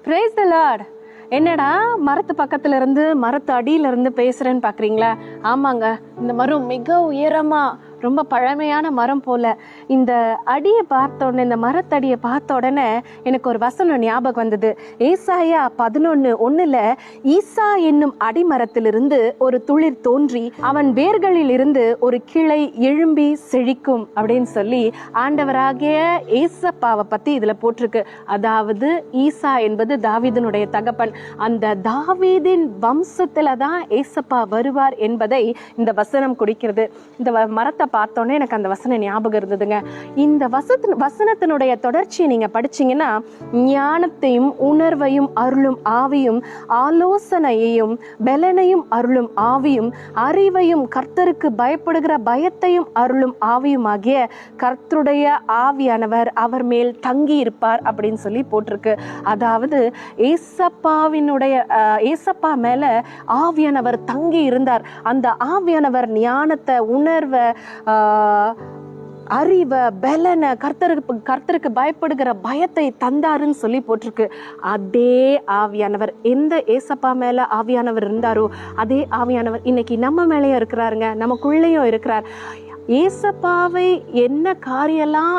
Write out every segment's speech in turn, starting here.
Praise the Lord. என்னடா மரத்து பக்கத்துல இருந்து மரத்து அடியில இருந்து பேசுறேன்னு பாக்குறீங்களா? ஆமாங்க, இந்த மரம் மிக உயரமா ரொம்ப பழமையான மரம் போல. இந்த அடியை பார்த்த உடனே, இந்த மரத்தடியை பார்த்த உடனே எனக்கு ஒரு வசனம் ஞாபகம் வந்தது. ஏசாயா 11:1 ஈசா என்னும் அடிமரத்திலிருந்து ஒரு துளிர் தோன்றி அவன் வேர்களில் இருந்து ஒரு கிளை எழும்பி செழிக்கும் அப்படின்னு சொல்லி ஆண்டவராகிய ஏசப்பாவை பத்தி இதுல போட்டிருக்கு. அதாவது ஈசா என்பது தாவீதினுடைய தகப்பன். அந்த தாவீதின் வம்சத்துல தான் ஏசப்பா வருவார் என்பதை இந்த வசனம் குறிக்கிறது. இந்த மரத்தை பார்த்தோன்னே எனக்கு அந்த வசனம் ஞாபகம் இருந்ததுங்க. இந்த வசனத்தினுடைய தொடர்ச்சியை நீங்க படிச்சீங்கன்னா, ஞானத்தையும் உணர்வையும் அருளும் ஆவியும், ஆலோசனையையும் பலனையும் அருளும் ஆவியும், அறிவையும் கர்த்தருக்கு பயப்படுகிற பயத்தையும் அருளும் ஆவியும் ஆகிய கர்த்தருடைய ஆவியானவர் அவர் மேல் தங்கி இருப்பார் அப்படின்னு சொல்லி போட்டிருக்கு. அதாவது ஏசப்பா மேல ஆவியானவர் தங்கி இருந்தார். அந்த ஆவியானவர் ஞானத்தை, உணர்வை, அறிவை, பலனை, கர்த்தருக்கு பயப்படுகிற பயத்தை தந்தாருன்னு சொல்லி போட்டிருக்கு. அதே ஆவியானவர் எந்த ஏசப்பா மேல ஆவியானவர் இருந்தாரோ அதே ஆவியானவர் இன்னைக்கு நம்ம மேலேயும் இருக்கிறாருங்க, நமக்குள்ளேயும் இருக்கிறார். ஏசப்பாவை என்ன காரியெல்லாம்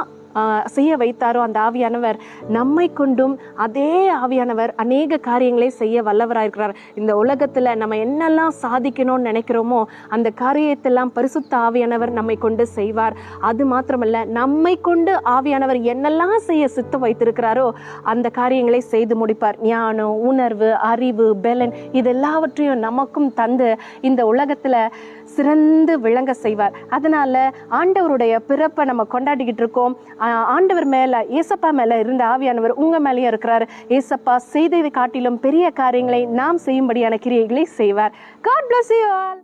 செய்ய வைத்தாரோ அந்த ஆவியானவர் நம்மை கொண்டும் அதே ஆவியானவர் அநேக காரியங்களை செய்ய வல்லவராயிருக்கிறார். இந்த உலகத்துல நம்ம என்னெல்லாம் சாதிக்கணும்னு நினைக்கிறோமோ அந்த காரியத்தெல்லாம் பரிசுத்த ஆவியானவர் நம்மை கொண்டு செய்வார். அது மாத்திரமல்ல, நம்மை கொண்டு ஆவியானவர் என்னெல்லாம் செய்ய சித்தம் வைத்திருக்கிறாரோ அந்த காரியங்களை செய்து முடிப்பார். ஞானம், உணர்வு, அறிவு, பலன் இதெல்லாவற்றையும் நமக்கும் தந்து இந்த உலகத்துல சிறந்து விளங்க செய்வார். அதனால ஆண்டவருடைய பிறப்பை நம்ம கொண்டாடிக்கிட்டு இருக்கோம். ஆண்டவர் மேல, ஏசப்பா மேல இருந்த ஆவியானவர் உங்க மேலேயும் இருக்கிறார். ஏசப்பா செய்ததை காட்டிலும் பெரிய காரியங்களை நாம் செய்யும்படியான கிரியைகளை செய்வார். God bless you all.